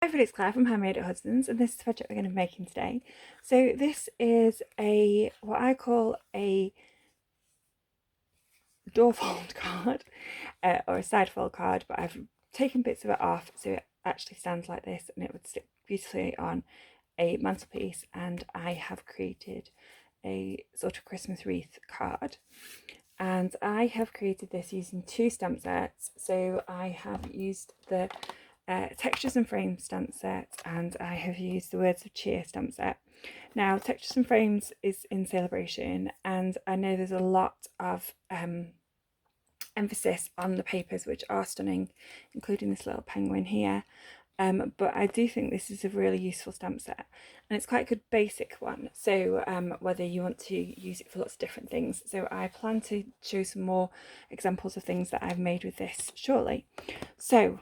Hi everybody, it's Claire from Handmade Husbands, and this is the project we're going to be making today. So this is what I call a door fold card, or a side fold card, but I've taken bits of it off so it actually stands like this and it would stick beautifully on a mantelpiece, and I have created a sort of Christmas wreath card. And I have created this using two stamp sets. So I have used the Textures and Frames stamp set, and I have used the Words of Cheer stamp set. Now, Textures and Frames is in Sale-a-bration, and I know there's a lot of emphasis on the papers, which are stunning, including this little penguin here. But I do think this is a really useful stamp set, and it's quite a good basic one. So whether you want to use it for lots of different things. So I plan to show some more examples of things that I've made with this shortly. So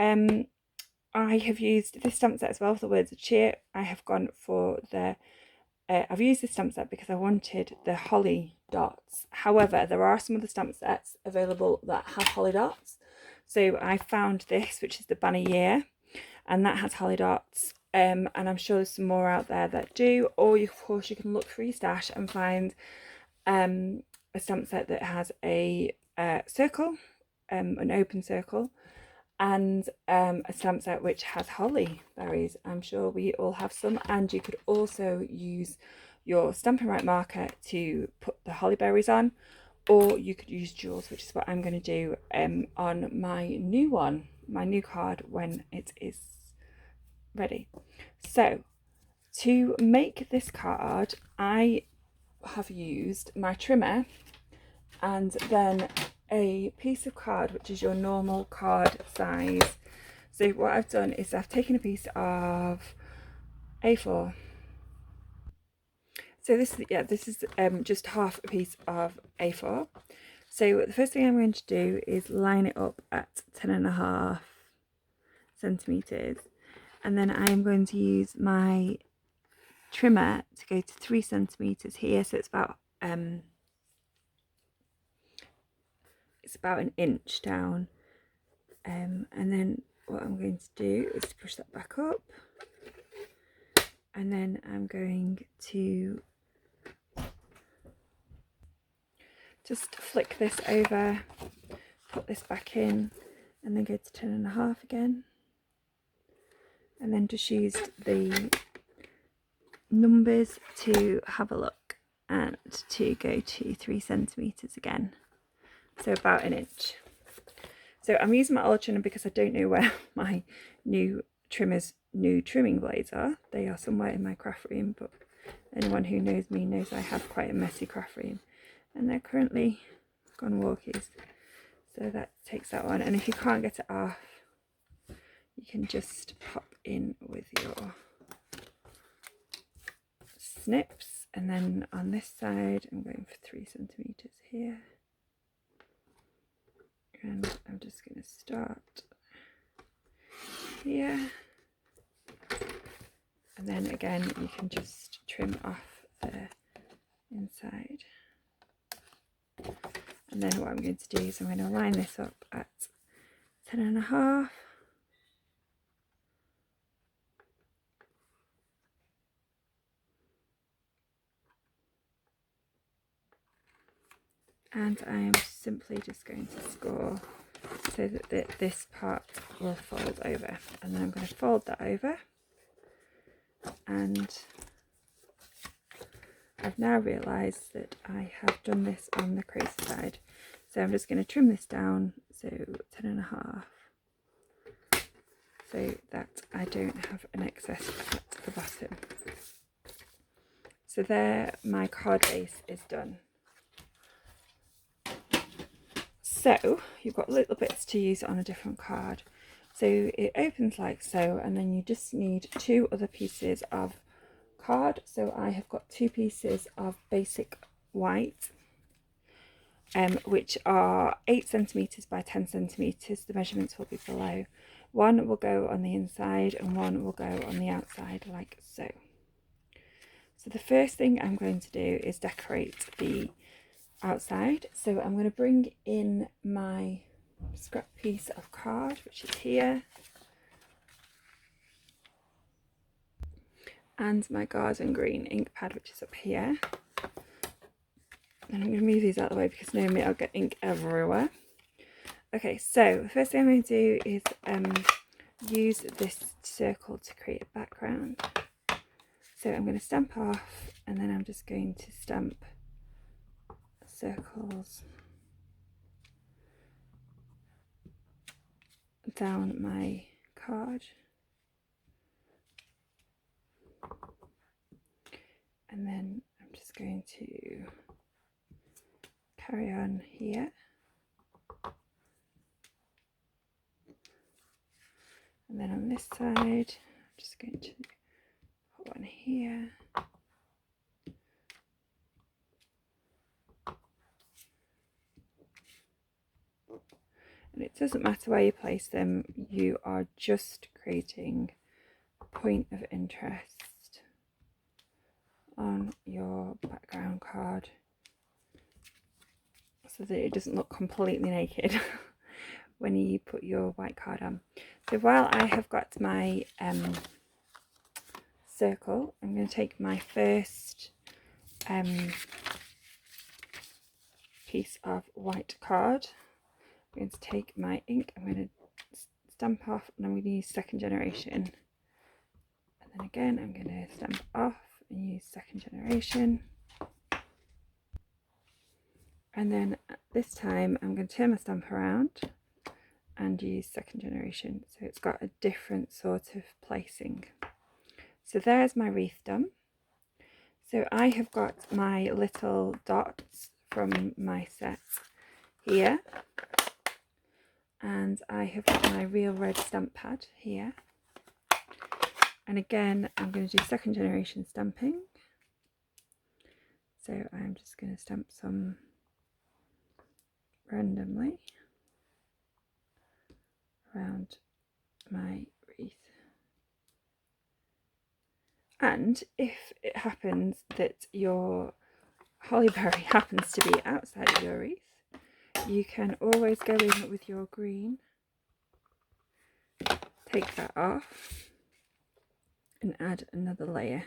I have used this stamp set as well for the Words of Cheer. I have gone for the I've used this stamp set because I wanted the holly dots. However, there are some other stamp sets available that have holly dots. So I found this, which is the Banner Year, and that has holly dots. And I'm sure there's some more out there that do. Or of course you can look through your stash and find a stamp set that has a circle, an open circle, and a stamp set which has holly berries. I'm sure we all have some, and you could also use your Stampin' Right marker to put the holly berries on, or you could use jewels, which is what I'm going to do on my new one, my new card, when it is ready. So to make this card, I have used my trimmer and then a piece of card, which is your normal card size. So what I've done is I've taken a piece of A4. So this is just half a piece of A4. So the first thing I'm going to do is line it up at 10.5 centimeters, and then I am going to use my trimmer to go to 3 centimeters here. So it's about an inch down, and then what I'm going to do is to push that back up, and then I'm going to just flick this over, put this back in, and then go to 10.5 again, and then just use the numbers to have a look and to go to 3 centimeters again, so about an inch. So I'm using my old trimmer because I don't know where my new trimming blades are. They are somewhere in my craft room, but anyone who knows me knows I have quite a messy craft room, and they're currently gone walkies. So that takes that one, and if you can't get it off, you can just pop in with your snips. And then on this side I'm going for 3 centimeters here, and I'm just going to start here, and then again you can just trim off the inside. And then what I'm going to do is I'm going to line this up at 10.5, and I am simply just going to score so that this part will fold over, and then I'm going to fold that over. And I've now realised that I have done this on the crazy side, so I'm just going to trim this down, so 10.5, so that I don't have an excess at the bottom. So there, my card base is done. So you've got little bits to use on a different card. So it opens like so, and then you just need 2 other pieces of card. So I have got 2 pieces of basic white, which are 8 centimeters by 10 centimeters. The measurements will be below. One will go on the inside and one will go on the outside, like so. So the first thing I'm going to do is decorate the outside. So I'm going to bring in my scrap piece of card, which is here, and my garden green ink pad, which is up here. And I'm going to move these out of the way because normally I'll get ink everywhere. Okay, so the first thing I'm going to do is use this circle to create a background. So I'm going to stamp off, and then I'm just going to stamp circles down my card. And then I'm just going to carry on here. And then on this side, I'm just going to put one here. And it doesn't matter where you place them, you are just creating a point of interest on your background card so that it doesn't look completely naked when you put your white card on. So while I have got my circle, I'm going to take my first piece of white card. I'm going to take my ink, I'm going to stamp off, and I'm going to use second generation. And then again, I'm going to stamp off and use second generation. And then this time, I'm going to turn my stamp around and use second generation. So it's got a different sort of placing. So there's my wreath done. So I have got my little dots from my set here. And I have got my real red stamp pad here. And again, I'm going to do second generation stamping. So I'm just going to stamp some randomly around my wreath. And if it happens that your hollyberry happens to be outside of your wreath, you can always go in with your green, take that off, and add another layer.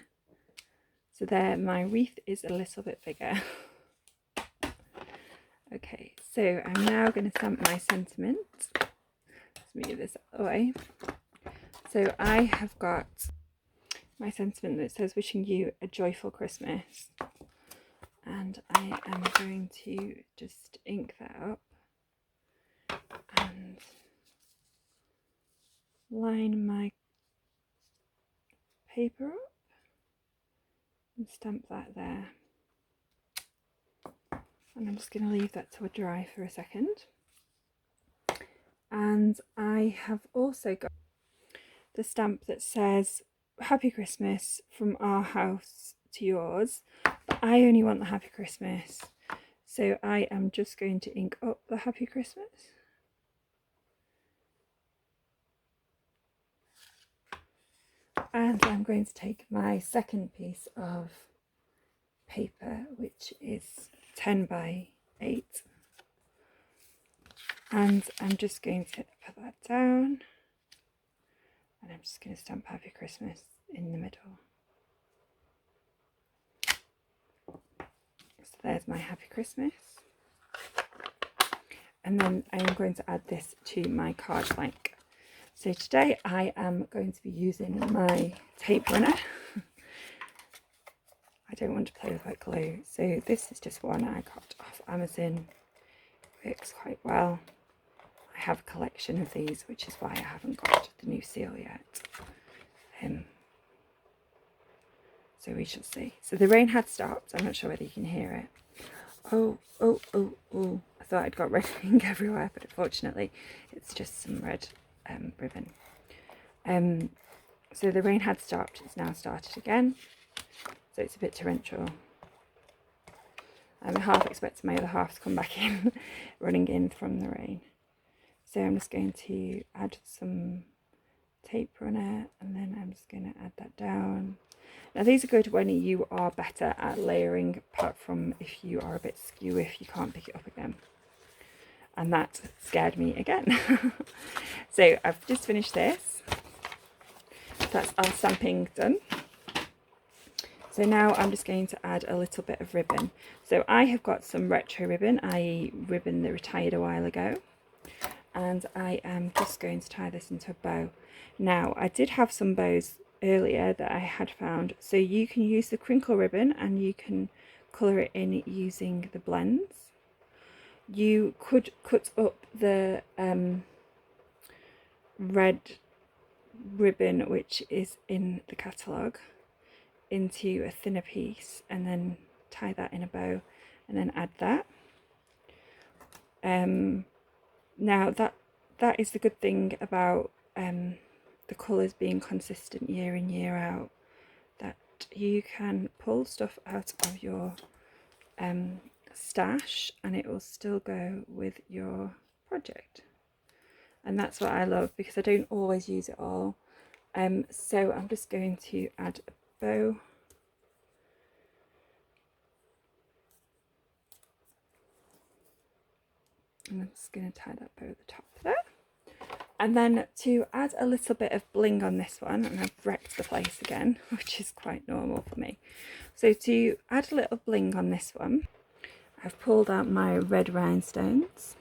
So there, my wreath is a little bit bigger. Okay, so I'm now going to stamp my sentiment. Let's move this away. So I have got my sentiment that says wishing you a joyful Christmas. And I am going to just ink that up and line my paper up and stamp that there. And I'm just going to leave that to dry for a second. And I have also got the stamp that says Happy Christmas from our house to yours, but I only want the Happy Christmas, so I am just going to ink up the Happy Christmas. And I'm going to take my second piece of paper, which is 10 by 8, and I'm just going to put that down, and I'm just going to stamp Happy Christmas in the middle. So there's my Happy Christmas. And then I am going to add this to my card blank. So today I am going to be using my tape runner. I don't want to play with white glue, so this is just one I got off Amazon. Works quite well. I have a collection of these, which is why I haven't got the new seal yet. So we shall see. So the rain had stopped. I'm not sure whether you can hear it. Oh. I thought I'd got red ink everywhere, but unfortunately it's just some red ribbon. So the rain had stopped. It's now started again. So it's a bit torrential. I'm half expecting my other half to come back in, running in from the rain. So I'm just going to add some tape runner, and then I'm just going to add that down. Now these are good when you are better at layering, apart from if you are a bit skew, if you can't pick it up again. And that scared me again. So I've just finished this. That's our stamping done. So now I'm just going to add a little bit of ribbon. So I have got some retro ribbon, i.e. ribbon that retired a while ago, and I am just going to tie this into a bow. Now I did have some bows earlier that I had found, so you can use the crinkle ribbon and you can colour it in using the blends. You could cut up the red ribbon, which is in the catalogue, into a thinner piece and then tie that in a bow and then add that. Now that is the good thing about the colours being consistent year in year out, that you can pull stuff out of your stash and it will still go with your project, and that's what I love because I don't always use it all. So I'm just going to add a bow. And I'm just going to tie that bow at the top there. And then to add a little bit of bling on this one, and I've wrecked the place again, which is quite normal for me. So to add a little bling on this one, I've pulled out my red rhinestones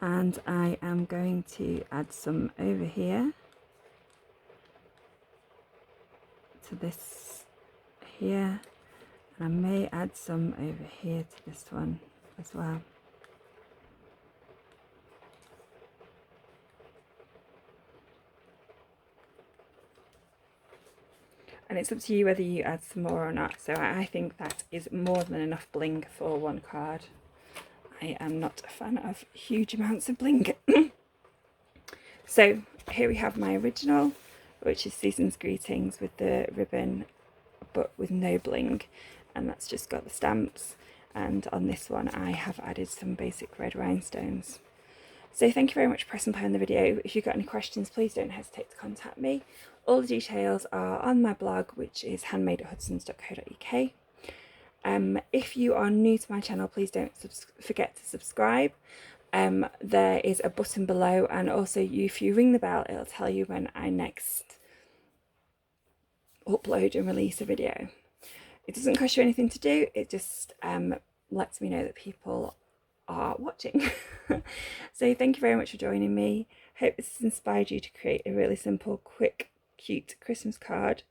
and I am going to add some over here to this here, and I may add some over here to this one as well. And it's up to you whether you add some more or not. So I think that is more than enough bling for one card. I am not a fan of huge amounts of bling. So here we have my original, which is Season's Greetings with the ribbon but with no bling, and that's just got the stamps. And on this one I have added some basic red rhinestones. So thank you very much for pressing play on the video. If you've got any questions, please don't hesitate to contact me. All the details are on my blog, which is handmade@hudsons.co.uk. If you are new to my channel, please don't forget to subscribe. There is a button below, and also if you ring the bell, it'll tell you when I next upload and release a video. It doesn't cost you anything to do, it just lets me know that people are watching. So thank you very much for joining me. Hope this has inspired you to create a really simple, quick, cute Christmas card,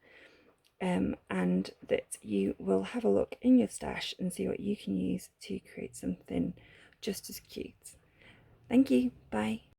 and that you will have a look in your stash and see what you can use to create something just as cute. Thank you. Bye.